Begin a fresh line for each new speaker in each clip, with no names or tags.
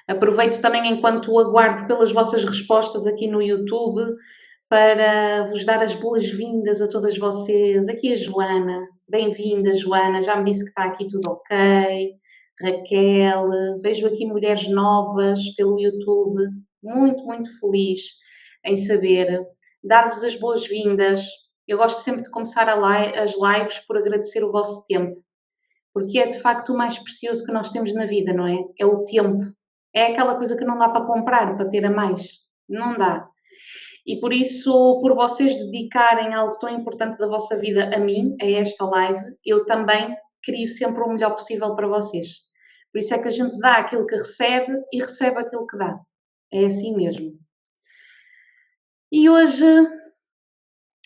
Aproveito também enquanto aguardo pelas vossas respostas aqui no YouTube para vos dar as boas-vindas a todas vocês. Aqui a Joana, bem-vinda Joana, já me disse que está aqui tudo ok. Raquel, vejo aqui mulheres novas pelo YouTube, muito, muito feliz em saber. Dar-vos as boas-vindas. Eu gosto sempre de começar as lives por agradecer o vosso tempo, porque é de facto o mais precioso que nós temos na vida, não é? É o tempo. É aquela coisa que não dá para comprar, para ter a mais. Não dá. E por isso, por vocês dedicarem algo tão importante da vossa vida a mim, a esta live, eu também crio sempre o melhor possível para vocês. Por isso é que a gente dá aquilo que recebe e recebe aquilo que dá. É assim mesmo. E hoje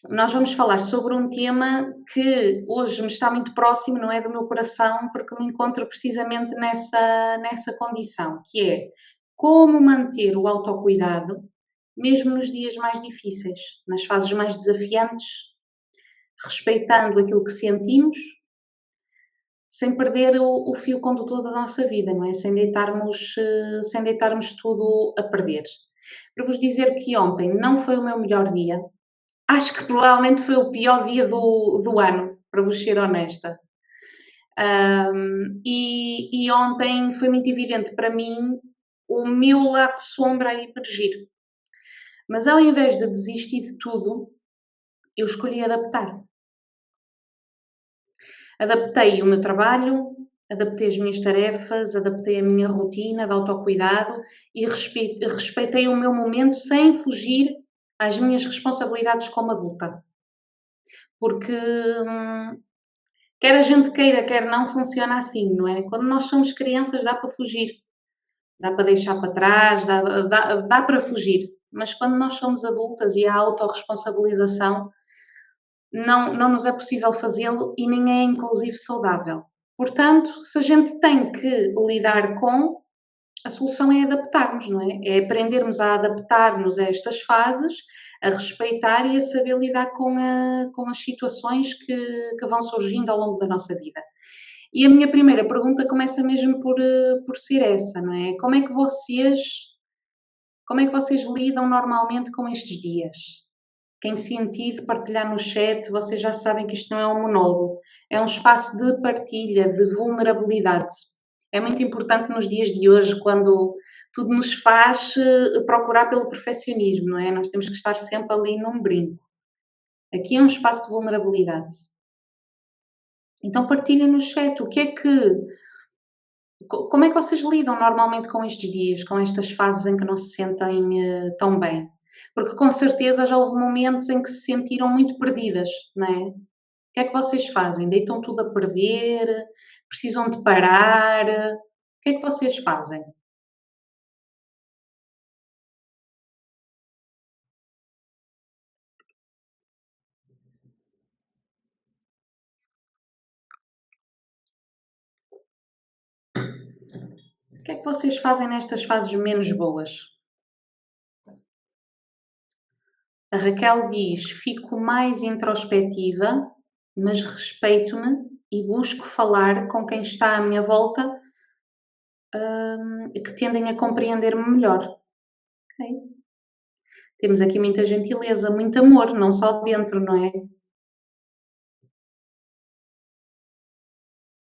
nós vamos falar sobre um tema que hoje me está muito próximo, não é, do meu coração, porque me encontro precisamente nessa condição, que é como manter o autocuidado mesmo nos dias mais difíceis, nas fases mais desafiantes, respeitando aquilo que sentimos, sem perder o fio condutor da nossa vida, não é? Sem deitarmos tudo a perder. Para vos dizer que ontem não foi o meu melhor dia, acho que provavelmente foi o pior dia do ano, para vos ser honesta. E ontem foi muito evidente para mim o meu lado de sombra a emergir. Mas ao invés de desistir de tudo, eu escolhi adaptar. Adaptei o meu trabalho, adaptei as minhas tarefas, adaptei a minha rotina de autocuidado e respeitei o meu momento sem fugir às minhas responsabilidades como adulta. Porque quer a gente queira, quer não, funciona assim, não é? Quando nós somos crianças dá para fugir, dá para deixar para trás, dá para fugir. Mas quando nós somos adultas e há autorresponsabilização, não nos é possível fazê-lo e nem é inclusive saudável. Portanto, se a gente tem que lidar com, a solução é adaptarmos, não é? É aprendermos a adaptar-nos a estas fases, a respeitar e a saber lidar com as situações que vão surgindo ao longo da nossa vida. E a minha primeira pergunta começa mesmo por ser essa, não é? Como é que vocês lidam normalmente com estes dias? Quem sentir de partilhar no chat, vocês já sabem que isto não é um monólogo, é um espaço de partilha, de vulnerabilidade. É muito importante nos dias de hoje, quando tudo nos faz procurar pelo perfeccionismo, não é? Nós temos que estar sempre ali num brinco. Aqui é um espaço de vulnerabilidade. Então partilhem no chat como é que vocês lidam normalmente com estes dias, com estas fases em que não se sentem tão bem? Porque com certeza já houve momentos em que se sentiram muito perdidas, não é? O que é que vocês fazem? Deitam tudo a perder? Precisam de parar? O que é que vocês fazem? O que é que vocês fazem nestas fases menos boas? A Raquel diz: fico mais introspectiva, mas respeito-me e busco falar com quem está à minha volta, que tendem a compreender-me melhor. Ok? Temos aqui muita gentileza, muito amor, não só dentro, não é?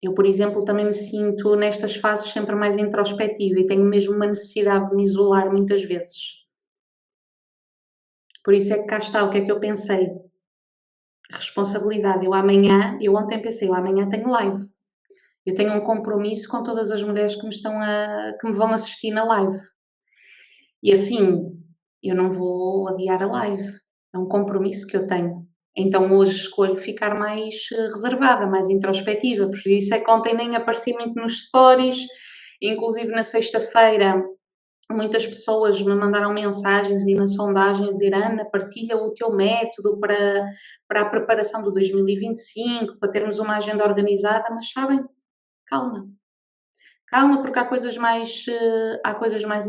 Eu, por exemplo, também me sinto nestas fases sempre mais introspectiva e tenho mesmo uma necessidade de me isolar muitas vezes. Por isso é que cá está, o que é que eu pensei? Responsabilidade. Eu ontem pensei, eu amanhã tenho live. Eu tenho um compromisso com todas as mulheres que me vão assistir na live. E assim, eu não vou adiar a live. É um compromisso que eu tenho. Então hoje escolho ficar mais reservada, mais introspectiva. Por isso é que ontem nem apareci muito nos stories. Inclusive na sexta-feira muitas pessoas me mandaram mensagens e na sondagem a dizer: Ana, partilha o teu método para a preparação do 2025, para termos uma agenda organizada, mas sabem, calma. Calma, porque há coisas mais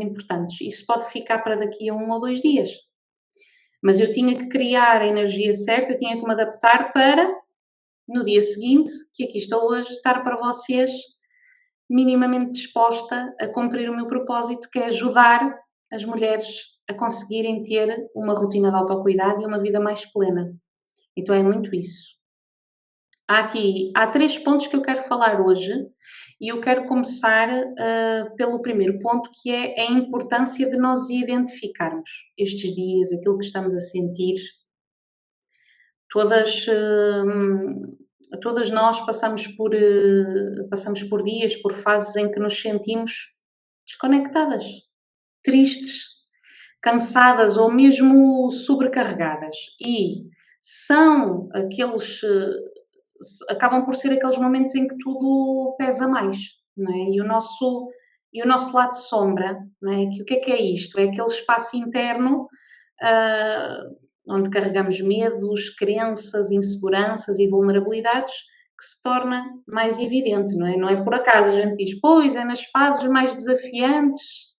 importantes. Isso pode ficar para daqui a 1 ou 2 dias. Mas eu tinha que criar a energia certa, eu tinha que me adaptar para, no dia seguinte, que aqui estou hoje, estar para vocês minimamente disposta a cumprir o meu propósito, que é ajudar as mulheres a conseguirem ter uma rotina de autocuidado e uma vida mais plena. Então é muito isso. Há 3 pontos que eu quero falar hoje e eu quero começar, pelo primeiro ponto, que é a importância de nós identificarmos estes dias, aquilo que estamos a sentir. Todas, todas nós passamos por dias, por fases em que nos sentimos desconectadas, tristes, cansadas ou mesmo sobrecarregadas. E são aqueles, acabam por ser aqueles momentos em que tudo pesa mais, não é? E o nosso lado sombra, não é? Que o que é isto? É aquele espaço interno, ah, onde carregamos medos, crenças, inseguranças e vulnerabilidades que se torna mais evidente, não é? Não é por acaso a gente diz, pois é nas fases mais desafiantes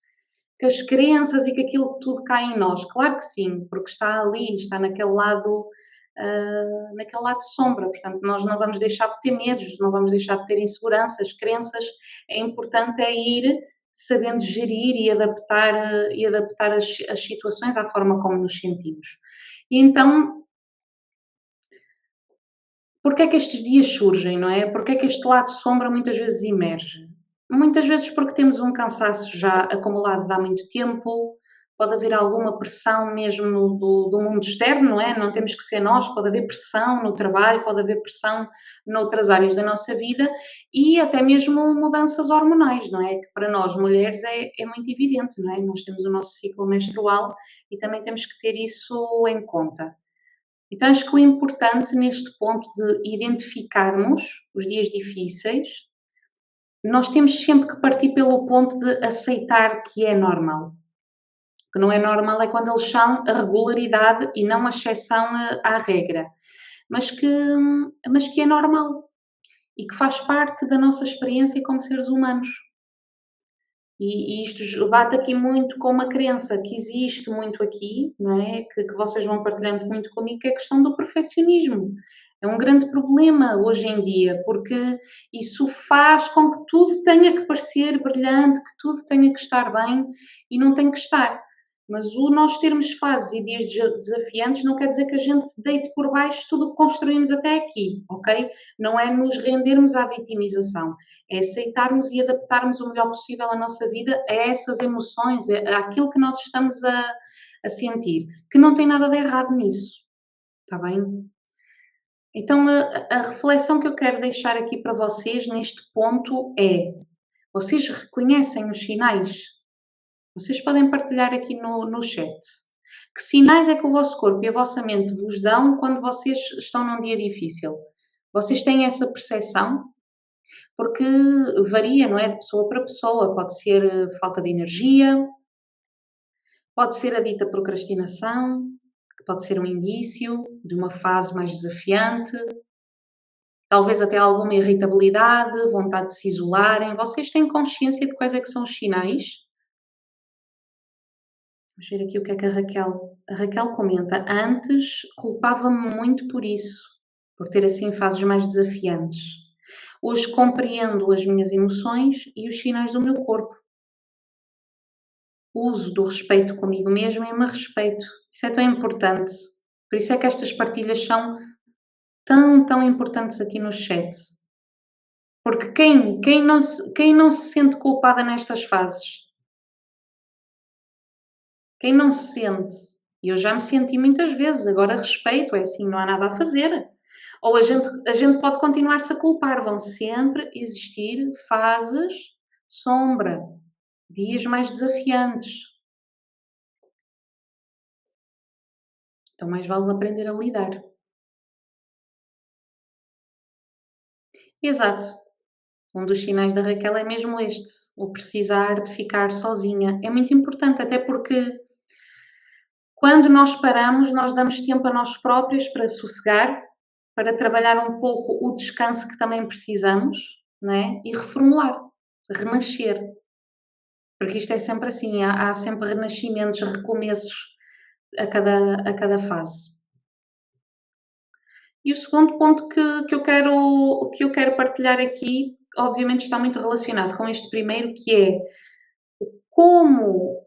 que as crenças e que aquilo tudo cai em nós. Claro que sim, porque está ali, está naquele lado de sombra. Portanto, nós não vamos deixar de ter medos, não vamos deixar de ter inseguranças, crenças. É importante ir sabendo gerir e adaptar as situações à forma como nos sentimos. E então, porque é que estes dias surgem, não é? Porque é que este lado sombra muitas vezes emerge? Muitas vezes porque temos um cansaço já acumulado de há muito tempo, pode haver alguma pressão mesmo do mundo externo, não é? Não temos que ser nós, pode haver pressão no trabalho, pode haver pressão noutras áreas da nossa vida e até mesmo mudanças hormonais, não é? Que para nós mulheres é muito evidente, não é? Nós temos o nosso ciclo menstrual e também temos que ter isso em conta. Então, acho que o importante neste ponto de identificarmos os dias difíceis, nós temos sempre que partir pelo ponto de aceitar que é normal. O que não é normal é quando eles são a regularidade e não a exceção à regra, mas que é normal e que faz parte da nossa experiência como seres humanos. E isto bate aqui muito com uma crença que existe muito aqui, não é? Que vocês vão partilhando muito comigo, que é a questão do perfeccionismo. É um grande problema hoje em dia, porque isso faz com que tudo tenha que parecer brilhante, que tudo tenha que estar bem e não tem que estar. Mas o nós termos fases e dias desafiantes não quer dizer que a gente deite por baixo tudo o que construímos até aqui, ok? Não é nos rendermos à vitimização, é aceitarmos e adaptarmos o melhor possível a nossa vida a essas emoções, àquilo que nós estamos a sentir, que não tem nada de errado nisso, está bem? Então, a reflexão que eu quero deixar aqui para vocês neste ponto é: vocês reconhecem os sinais? Vocês podem partilhar aqui no chat. Que sinais é que o vosso corpo e a vossa mente vos dão quando vocês estão num dia difícil? Vocês têm essa percepção? Porque varia, não é? De pessoa para pessoa. Pode ser falta de energia, pode ser a dita procrastinação, que pode ser um indício de uma fase mais desafiante, talvez até alguma irritabilidade, vontade de se isolarem. Vocês têm consciência de quais é que são os sinais? Vamos ver aqui o que é que a Raquel comenta. Antes culpava-me muito por isso, por ter assim fases mais desafiantes. Hoje compreendo as minhas emoções e os sinais do meu corpo. Uso do respeito comigo mesmo e me respeito. Isso é tão importante. Por isso é que estas partilhas são tão, tão importantes aqui no chat. Porque quem não se sente culpada nestas fases? Quem não se sente? E eu já me senti muitas vezes, agora respeito, é assim, não há nada a fazer. Ou a gente pode continuar-se a culpar, vão sempre existir fases sombra, dias mais desafiantes. Então mais vale aprender a lidar. Exato. Um dos sinais da Raquel é mesmo este, o precisar de ficar sozinha. É muito importante, até porque quando nós paramos, nós damos tempo a nós próprios para sossegar, para trabalhar um pouco o descanso que também precisamos, não é? E reformular, renascer. Porque isto é sempre assim, há sempre renascimentos, recomeços a cada fase. E o segundo ponto que eu quero partilhar aqui, obviamente está muito relacionado com este primeiro, que é como,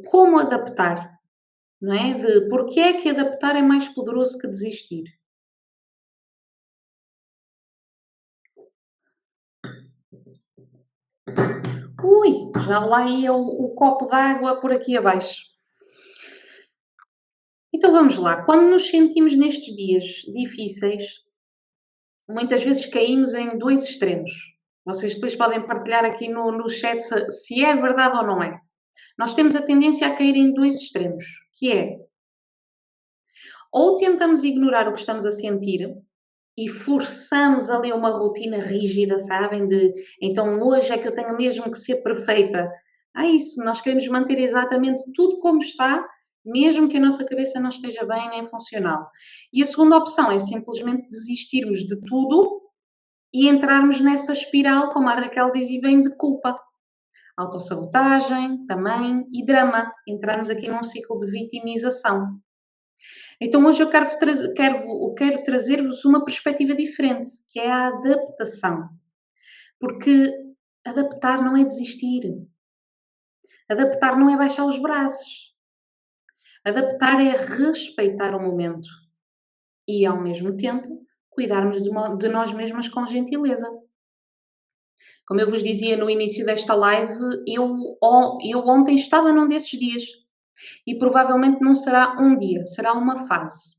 como adaptar, não é? De porque é que adaptar é mais poderoso que desistir. Ui, já lá ia o copo d'água por aqui abaixo. Então vamos lá, quando nos sentimos nestes dias difíceis, muitas vezes caímos em 2 extremos. Vocês depois podem partilhar aqui no chat se é verdade ou não é. Nós temos a tendência a cair em 2 extremos, que é, ou tentamos ignorar o que estamos a sentir e forçamos ali uma rotina rígida, sabem? De então hoje é que eu tenho mesmo que ser perfeita. Isso, nós queremos manter exatamente tudo como está, mesmo que a nossa cabeça não esteja bem nem funcional. E a segunda opção é simplesmente desistirmos de tudo e entrarmos nessa espiral, como a Raquel dizia bem, de culpa. Autossabotagem também e drama. Entrarmos aqui num ciclo de vitimização. Então hoje eu quero trazer-vos uma perspectiva diferente, que é a adaptação. Porque adaptar não é desistir. Adaptar não é baixar os braços. Adaptar é respeitar o momento. E, ao mesmo tempo, cuidarmos de nós mesmos com gentileza. Como eu vos dizia no início desta live, eu ontem estava num desses dias. E provavelmente não será um dia, será uma fase.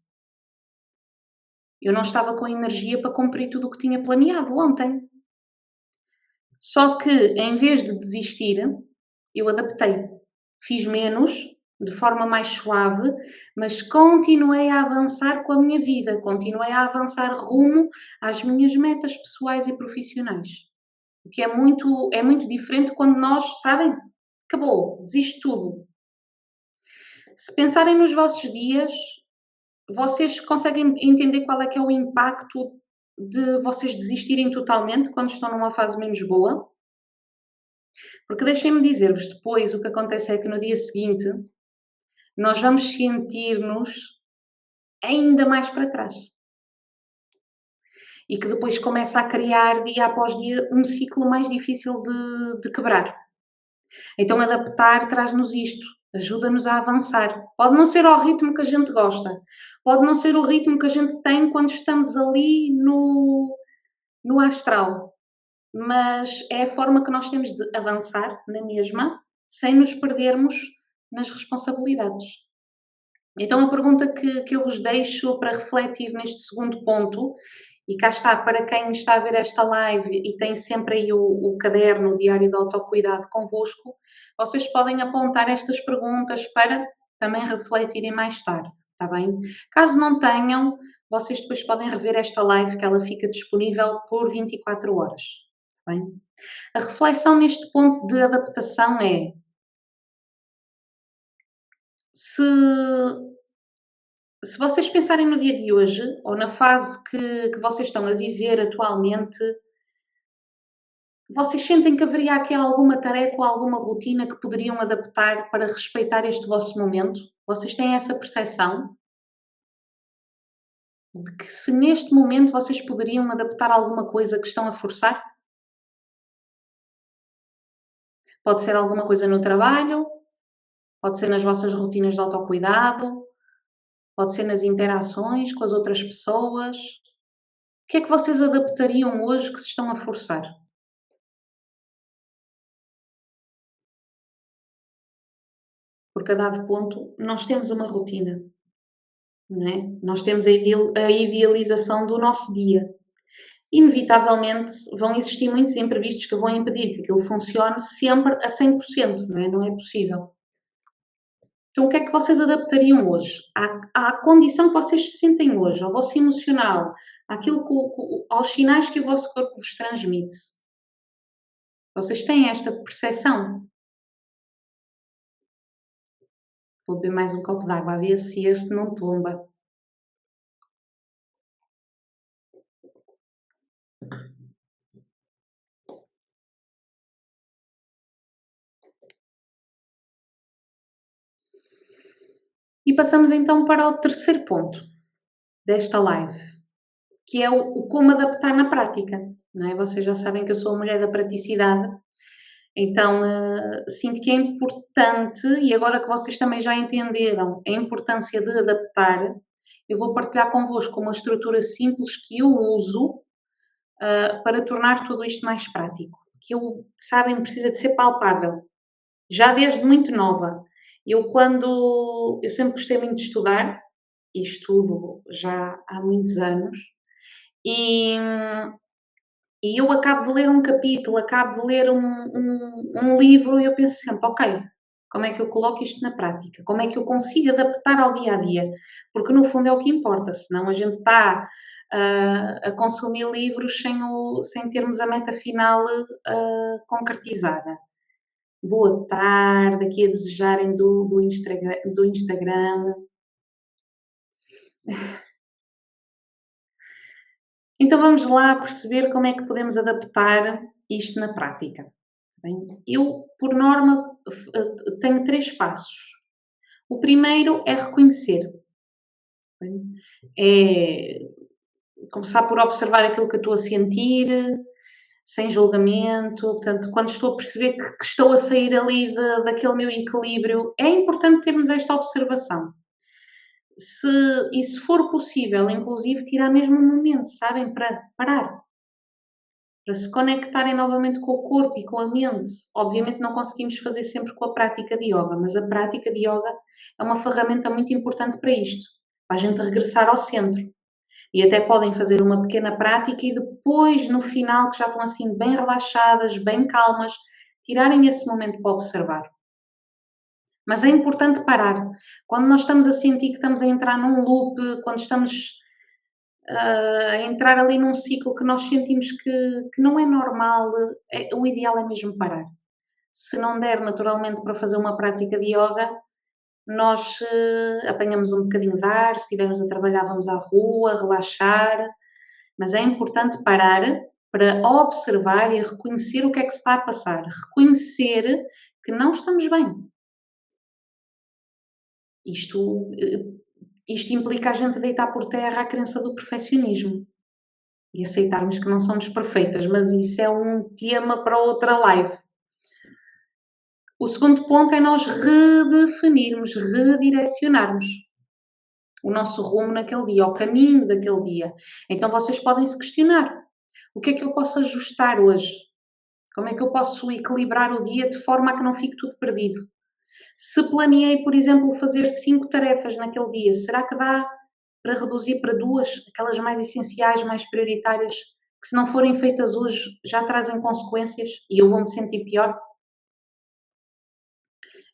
Eu não estava com energia para cumprir tudo o que tinha planeado ontem. Só que, em vez de desistir, eu adaptei. Fiz menos, de forma mais suave, mas continuei a avançar com a minha vida, continuei a avançar rumo às minhas metas pessoais e profissionais. O que é muito diferente quando nós, sabem, acabou, desisto tudo. Se pensarem nos vossos dias, vocês conseguem entender qual é que é o impacto de vocês desistirem totalmente quando estão numa fase menos boa? Porque deixem-me dizer-vos, depois o que acontece é que no dia seguinte nós vamos sentir-nos ainda mais para trás. E que depois começa a criar, dia após dia, um ciclo mais difícil de quebrar. Então, adaptar traz-nos isto, ajuda-nos a avançar. Pode não ser ao ritmo que a gente gosta, pode não ser o ritmo que a gente tem quando estamos ali no astral, mas é a forma que nós temos de avançar na mesma, sem nos perdermos nas responsabilidades. Então, a pergunta que eu vos deixo para refletir neste segundo ponto, e cá está, para quem está a ver esta live e tem sempre aí o caderno, o diário de autocuidado convosco, vocês podem apontar estas perguntas para também refletirem mais tarde, está bem? Caso não tenham, vocês depois podem rever esta live, que ela fica disponível por 24 horas, está bem? A reflexão neste ponto de adaptação é: se se vocês pensarem no dia de hoje, ou na fase que vocês estão a viver atualmente, vocês sentem que haveria aqui alguma tarefa ou alguma rotina que poderiam adaptar para respeitar este vosso momento? Vocês têm essa percepção de que se neste momento vocês poderiam adaptar alguma coisa que estão a forçar? Pode ser alguma coisa no trabalho, pode ser nas vossas rotinas de autocuidado, pode ser nas interações com as outras pessoas. O que é que vocês adaptariam hoje que se estão a forçar? Porque a dado ponto nós temos uma rotina, não é? Nós temos a idealização do nosso dia. Inevitavelmente vão existir muitos imprevistos que vão impedir que aquilo funcione sempre a 100%, não é? Não é possível. Então, o que é que vocês adaptariam hoje? À condição que vocês se sentem hoje, ao vosso emocional, aos sinais que o vosso corpo vos transmite. Vocês têm esta percepção? Vou beber mais um copo de água a ver se este não tomba. E passamos então para o terceiro ponto desta live, que é o como adaptar na prática. não é? Vocês já sabem que eu sou a mulher da praticidade, então sinto que é importante, e agora que vocês também já entenderam a importância de adaptar, eu vou partilhar convosco uma estrutura simples que eu uso para tornar tudo isto mais prático. Que eu, sabem, precisa de ser palpável. Já desde muito nova. Eu sempre gostei muito de estudar, e estudo já há muitos anos, e, e eu acabo de ler um capítulo, acabo de ler um livro e eu penso sempre, ok, como é que eu coloco isto na prática? Como é que eu consigo adaptar ao dia a dia? Porque no fundo é o que importa, senão a gente está a consumir livros sem termos a meta final concretizada. Boa tarde, aqui a desejarem do Instagram. Então vamos lá perceber como é que podemos adaptar isto na prática. Bem, eu, por norma, tenho 3 passos. O primeiro é reconhecer. Bem, é começar por observar aquilo que eu estou a sentir, sem julgamento. Portanto, quando estou a perceber que estou a sair ali daquele meu equilíbrio, é importante termos esta observação. Se for possível, inclusive, tirar mesmo um momento, sabem, para parar, para se conectarem novamente com o corpo e com a mente. Obviamente não conseguimos fazer sempre com a prática de yoga, mas a prática de yoga é uma ferramenta muito importante para isto, para a gente regressar ao centro. E até podem fazer uma pequena prática e depois, no final, que já estão assim bem relaxadas, bem calmas, tirarem esse momento para observar. Mas é importante parar. Quando nós estamos a sentir que estamos a entrar num loop, quando estamos a entrar ali num ciclo que nós sentimos que não é normal, o ideal é mesmo parar. Se não der naturalmente para fazer uma prática de yoga, nós apanhamos um bocadinho de ar, se estivermos a trabalhar vamos à rua, relaxar, mas é importante parar para observar e reconhecer o que é que se está a passar. Reconhecer que não estamos bem. Isto, isto implica a gente deitar por terra a crença do perfeccionismo e aceitarmos que não somos perfeitas, mas isso é um tema para outra live. O segundo ponto é nós redefinirmos, redirecionarmos o nosso rumo naquele dia, o caminho daquele dia. Então vocês podem se questionar: o que é que eu posso ajustar hoje? Como é que eu posso equilibrar o dia de forma a que não fique tudo perdido? Se planeei, por exemplo, fazer 5 tarefas naquele dia, será que dá para reduzir para 2, aquelas mais essenciais, mais prioritárias, que se não forem feitas hoje já trazem consequências e eu vou-me sentir pior?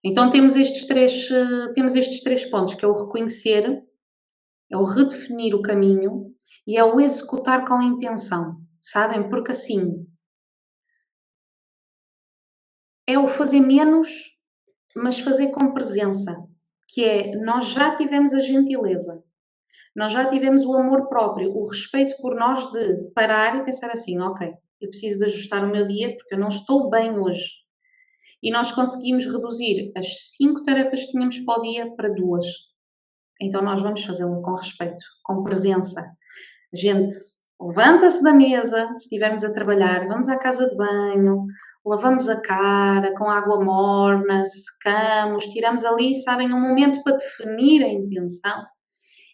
Então temos estes três pontos, que é o reconhecer, é o redefinir o caminho e é o executar com intenção, sabem? Porque assim, é o fazer menos, mas fazer com presença, que é, nós já tivemos a gentileza, nós já tivemos o amor próprio, o respeito por nós de parar e pensar assim, ok, eu preciso de ajustar o meu dia porque eu não estou bem hoje. E nós conseguimos reduzir as 5 tarefas que tínhamos para o dia para 2. Então nós vamos fazê-lo com respeito, com presença. A gente levanta-se da mesa, se estivermos a trabalhar, vamos à casa de banho, lavamos a cara com água morna, secamos, tiramos ali, sabem, um momento para definir a intenção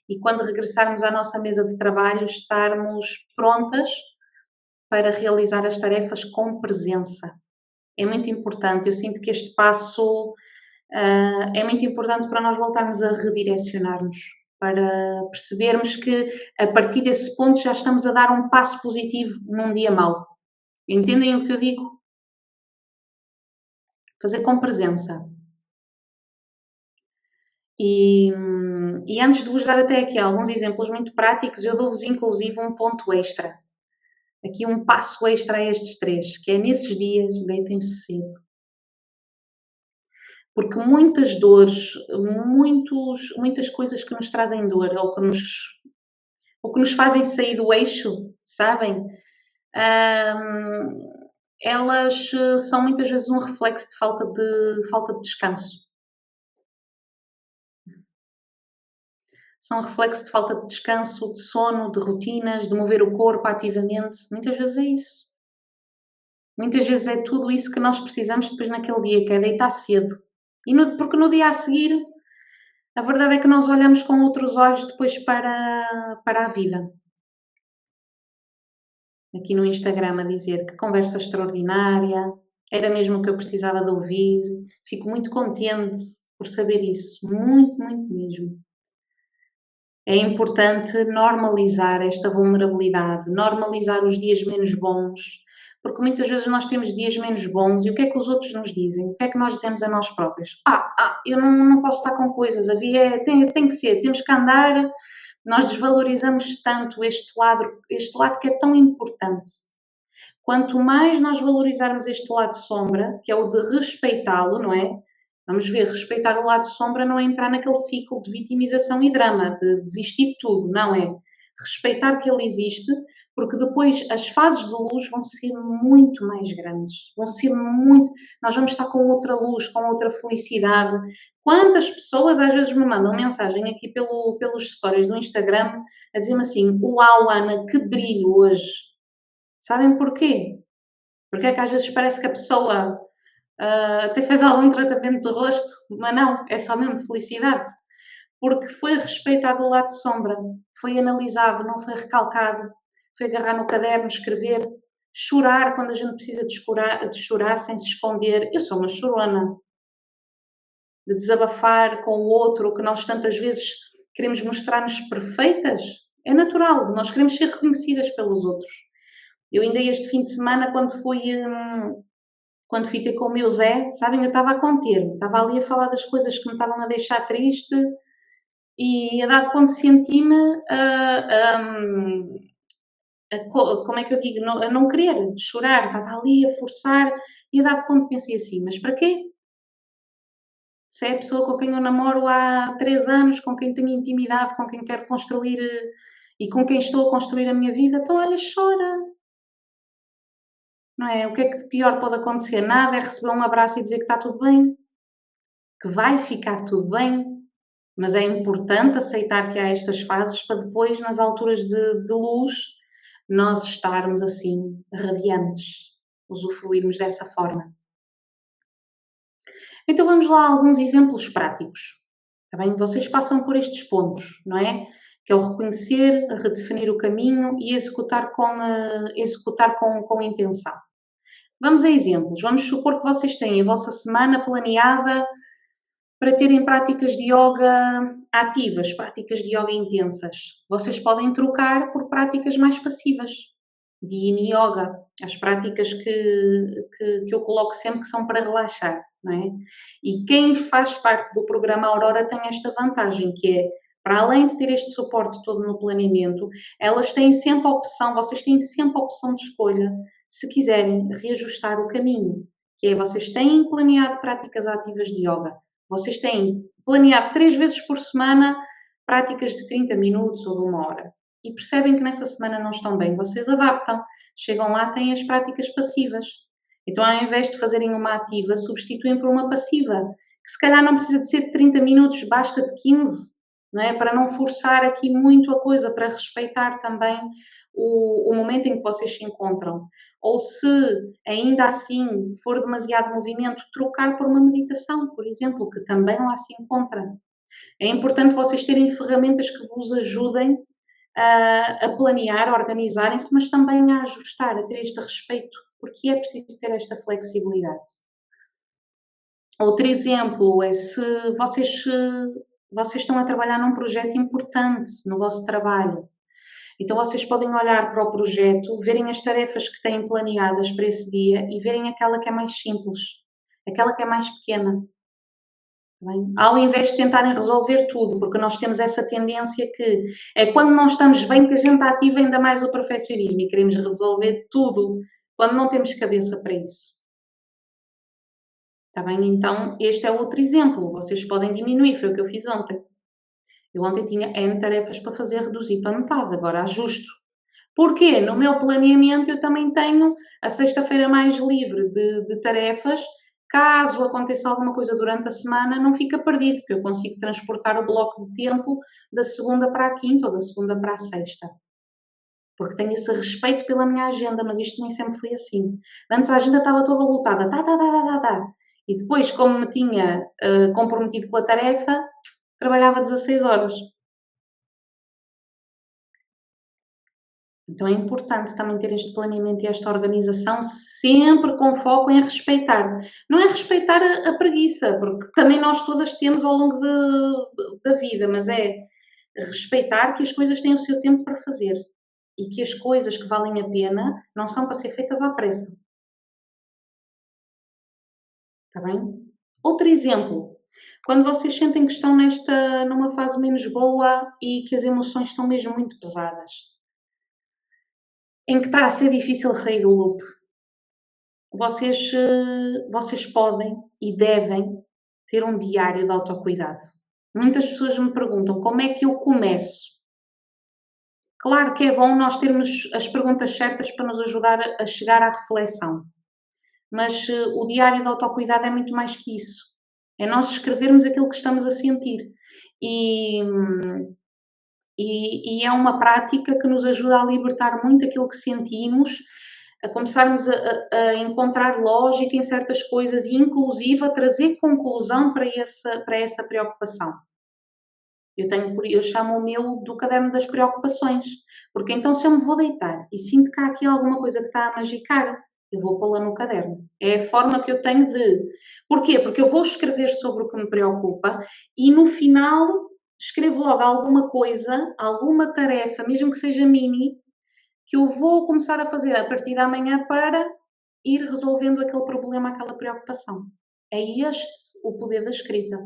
e quando regressarmos à nossa mesa de trabalho estarmos prontas para realizar as tarefas com presença. É muito importante, eu sinto que este passo é muito importante para nós voltarmos a redirecionarmos, para percebermos que a partir desse ponto já estamos a dar um passo positivo num dia mau. Entendem o que eu digo? Fazer com presença. E antes de vos dar até aqui alguns exemplos muito práticos, eu dou-vos inclusive um ponto extra. Aqui um passo extra a estes três, que é nesses dias, deitem-se cedo. Porque muitas dores, muitas coisas que nos trazem dor ou que nos fazem sair do eixo, sabem? Elas são muitas vezes um reflexo de falta de descanso. São reflexo de falta de descanso, de sono, de rotinas, de mover o corpo ativamente. Muitas vezes é isso. Muitas vezes é tudo isso que nós precisamos depois naquele dia, que é deitar cedo. Porque no dia a seguir, a verdade é que nós olhamos com outros olhos depois para a vida. Aqui no Instagram a dizer que conversa extraordinária, era mesmo o que eu precisava de ouvir. Fico muito contente por saber isso, muito, muito mesmo. É importante normalizar esta vulnerabilidade, normalizar os dias menos bons, porque muitas vezes nós temos dias menos bons e o que é que os outros nos dizem? O que é que nós dizemos a nós próprios? Eu não posso estar com coisas, tem que ser, temos que andar. Nós desvalorizamos tanto este lado que é tão importante. Quanto mais nós valorizarmos este lado sombra, que é o de respeitá-lo, não é? Vamos ver, respeitar o lado sombra não é entrar naquele ciclo de vitimização e drama, de desistir de tudo, não é? Respeitar que ele existe, porque depois as fases de luz vão ser muito mais grandes, nós vamos estar com outra luz, com outra felicidade. Quantas pessoas às vezes me mandam mensagem aqui pelos stories do Instagram a dizer-me assim: uau, Ana, que brilho hoje. Sabem porquê? Porque é que às vezes parece que a pessoa até fez algum tratamento de rosto, mas não, é só mesmo felicidade. Porque foi respeitado o lado de sombra, foi analisado, não foi recalcado, foi agarrar no caderno, escrever, chorar quando a gente precisa de chorar sem se esconder. Eu sou uma chorona. De desabafar com o outro, que nós tantas vezes queremos mostrar-nos perfeitas. É natural, nós queremos ser reconhecidas pelos outros. Eu ainda este fim de semana, quando fui ter com o meu Zé, sabem, eu estava a conter-me, estava ali a falar das coisas que me estavam a deixar triste e a dado ponto senti-me como é que eu digo, a não querer chorar, estava ali a forçar e a dado ponto pensei assim, mas para quê? Se é a pessoa com quem eu namoro há 3 anos, com quem tenho intimidade, com quem quero construir e com quem estou a construir a minha vida, então olha, chora. Não é? O que é que de pior pode acontecer? Nada, é receber um abraço e dizer que está tudo bem, que vai ficar tudo bem, mas é importante aceitar que há estas fases para depois, nas alturas de luz, nós estarmos assim, radiantes, usufruirmos dessa forma. Então vamos lá a alguns exemplos práticos. Está bem? Vocês passam por estes pontos, não é? Que é o reconhecer, redefinir o caminho e executar com intenção. Vamos a exemplos. Vamos supor que vocês têm a vossa semana planeada para terem práticas de yoga ativas, práticas de yoga intensas. Vocês podem trocar por práticas mais passivas, de yin yoga, as práticas que eu coloco sempre que são para relaxar, não é? E quem faz parte do programa Aurora tem esta vantagem, que é, para além de ter este suporte todo no planeamento, elas têm sempre a opção, vocês têm sempre a opção de escolha, se quiserem reajustar o caminho, que é, vocês têm planeado práticas ativas de yoga, vocês têm planeado 3 vezes por semana práticas de 30 minutos ou de 1 hora e percebem que nessa semana não estão bem, vocês adaptam, chegam lá, têm as práticas passivas. Então, ao invés de fazerem uma ativa, substituem por uma passiva, que se calhar não precisa de ser de 30 minutos, basta de 15, não é? Para não forçar aqui muito a coisa, para respeitar também o momento em que vocês se encontram. Ou se ainda assim for demasiado movimento, trocar por uma meditação, por exemplo, que também lá se encontra. É importante vocês terem ferramentas que vos ajudem a planear, a organizarem-se, mas também a ajustar, a ter este respeito, porque é preciso ter esta flexibilidade. Outro exemplo é se vocês estão a trabalhar num projeto importante no vosso trabalho. Então vocês podem olhar para o projeto, verem as tarefas que têm planeadas para esse dia e verem aquela que é mais simples, aquela que é mais pequena. Bem, ao invés de tentarem resolver tudo, porque nós temos essa tendência que é quando não estamos bem que a gente ativa ainda mais o perfeccionismo e queremos resolver tudo, quando não temos cabeça para isso. Está bem? Então, este é outro exemplo. Vocês podem diminuir, foi o que eu fiz ontem. Eu ontem tinha N tarefas para fazer, reduzir para metade, agora ajusto. Porquê? No meu planeamento eu também tenho a sexta-feira mais livre de tarefas Caso aconteça alguma coisa durante a semana, não fica perdido, porque eu consigo transportar o bloco de tempo da segunda para a quinta ou da segunda para a sexta. Porque tenho esse respeito pela minha agenda, mas isto nem sempre foi assim. Antes a agenda estava toda lotada, tá. E depois, como me tinha comprometido com a tarefa, trabalhava 16 horas. Então é importante também ter este planeamento e esta organização, sempre com foco em respeitar. Não é respeitar a preguiça, porque também nós todas temos ao longo da vida, mas é respeitar que as coisas têm o seu tempo para fazer e que as coisas que valem a pena não são para ser feitas à pressa. Está bem? Outro exemplo, quando vocês sentem que estão numa fase menos boa e que as emoções estão mesmo muito pesadas, em que está a ser difícil sair do loop, vocês podem e devem ter um diário de autocuidado. Muitas pessoas me perguntam como é que eu começo. Claro que é bom nós termos as perguntas certas para nos ajudar a chegar à reflexão, mas o diário de autocuidado é muito mais que isso. É nós escrevermos aquilo que estamos a sentir. E, e é uma prática que nos ajuda a libertar muito aquilo que sentimos, a começarmos a encontrar lógica em certas coisas e, inclusive, a trazer conclusão para essa preocupação. Eu chamo o meu do caderno das preocupações, porque então se eu me vou deitar e sinto que há aqui alguma coisa que está a magicar, eu vou pô-la no caderno. É a forma que eu tenho de... Porquê? Porque eu vou escrever sobre o que me preocupa e no final escrevo logo alguma coisa, alguma tarefa, mesmo que seja mini, que eu vou começar a fazer a partir da manhã para ir resolvendo aquele problema, aquela preocupação. É este o poder da escrita.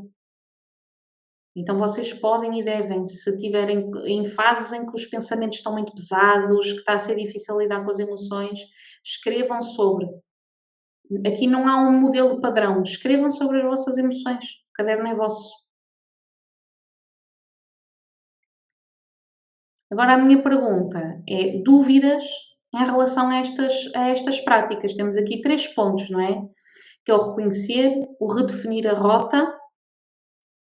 Então vocês podem e devem, se tiverem em fases em que os pensamentos estão muito pesados, que está a ser difícil lidar com as emoções, escrevam sobre. Aqui não há um modelo padrão, escrevam sobre as vossas emoções. O caderno é vosso. Agora a minha pergunta é: dúvidas em relação a estas práticas? Temos aqui 3 pontos, não é? Que é o reconhecer, o redefinir a rota,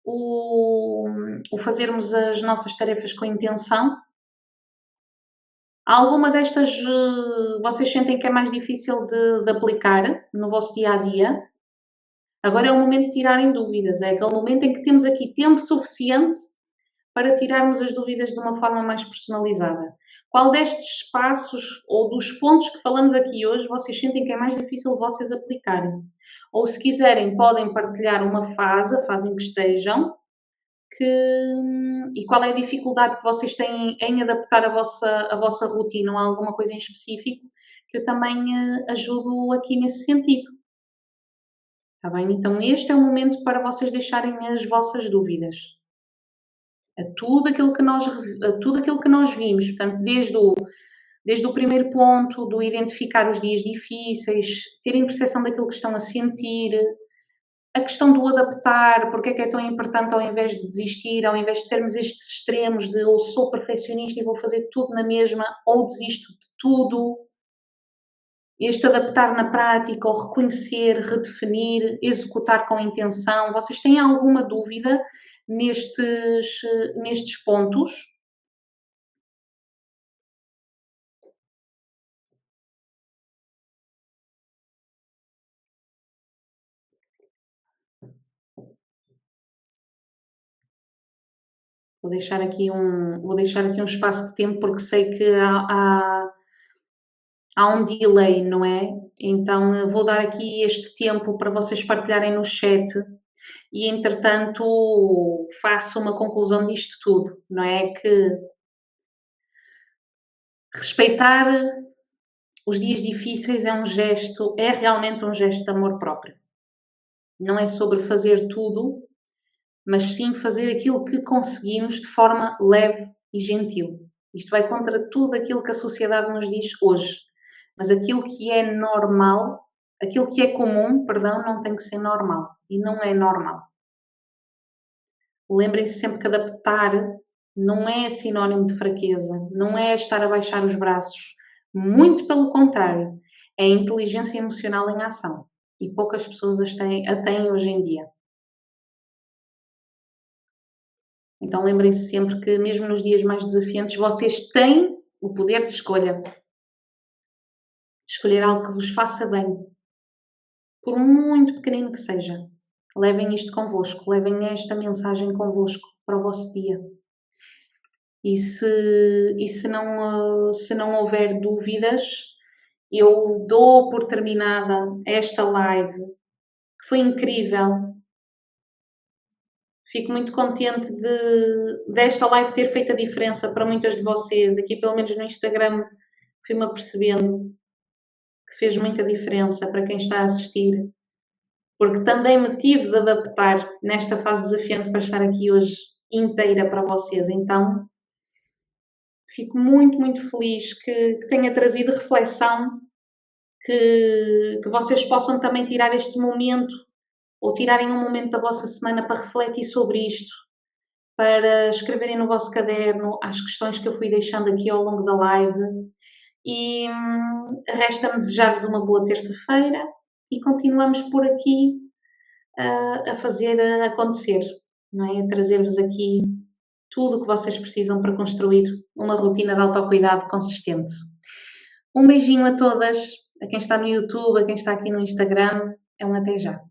o, o fazermos as nossas tarefas com intenção. Alguma destas vocês sentem que é mais difícil de aplicar no vosso dia a dia? Agora é o momento de tirarem dúvidas, é aquele momento em que temos aqui tempo suficiente para tirarmos as dúvidas de uma forma mais personalizada. Qual destes passos ou dos pontos que falamos aqui hoje vocês sentem que é mais difícil de vocês aplicarem? Ou se quiserem, podem partilhar uma fase, a fase em que estejam, e qual é a dificuldade que vocês têm em adaptar a vossa rotina ou alguma coisa em específico, que eu também ajudo aqui nesse sentido. Está bem? Então este é o momento para vocês deixarem as vossas dúvidas. A tudo aquilo que nós vimos, portanto, desde o primeiro ponto, do identificar os dias difíceis, terem percepção daquilo que estão a sentir, a questão do adaptar, porque é que é tão importante ao invés de desistir, ao invés de termos estes extremos de ou sou perfeccionista e vou fazer tudo na mesma, ou desisto de tudo. Este adaptar na prática, ou reconhecer, redefinir, executar com intenção. Vocês têm alguma dúvida nestes pontos? Vou deixar aqui um espaço de tempo porque sei que há um delay, não é? Então vou dar aqui este tempo para vocês partilharem no chat e entretanto faço uma conclusão disto tudo, não é? Que respeitar os dias difíceis é realmente um gesto de amor próprio. Não é sobre fazer tudo, mas sim fazer aquilo que conseguimos de forma leve e gentil. Isto vai contra tudo aquilo que a sociedade nos diz hoje. Mas aquilo que é normal, aquilo que é comum, perdão, não tem que ser normal. E não é normal. Lembrem-se sempre que adaptar não é sinónimo de fraqueza, não é estar a baixar os braços. Muito pelo contrário, é a inteligência emocional em ação. e poucas pessoas a têm hoje em dia. Então lembrem-se sempre que mesmo nos dias mais desafiantes vocês têm o poder de escolha. De escolher algo que vos faça bem, por muito pequenino que seja. Levem isto convosco, levem esta mensagem convosco para o vosso dia. Se não houver dúvidas, eu dou por terminada esta live, que foi incrível. Fico muito contente desta live ter feito a diferença para muitas de vocês. Aqui, pelo menos no Instagram, fui-me apercebendo que fez muita diferença para quem está a assistir. Porque também me tive de adaptar nesta fase desafiante para estar aqui hoje inteira para vocês. Então, fico muito, muito feliz que tenha trazido reflexão, que vocês possam também tirar este momento ou tirarem um momento da vossa semana para refletir sobre isto, para escreverem no vosso caderno as questões que eu fui deixando aqui ao longo da live. E resta-me desejar-vos uma boa terça-feira e continuamos por aqui a fazer acontecer, não é? A trazer-vos aqui tudo o que vocês precisam para construir uma rotina de autocuidado consistente. Um beijinho a todas, a quem está no YouTube, a quem está aqui no Instagram. É um até já.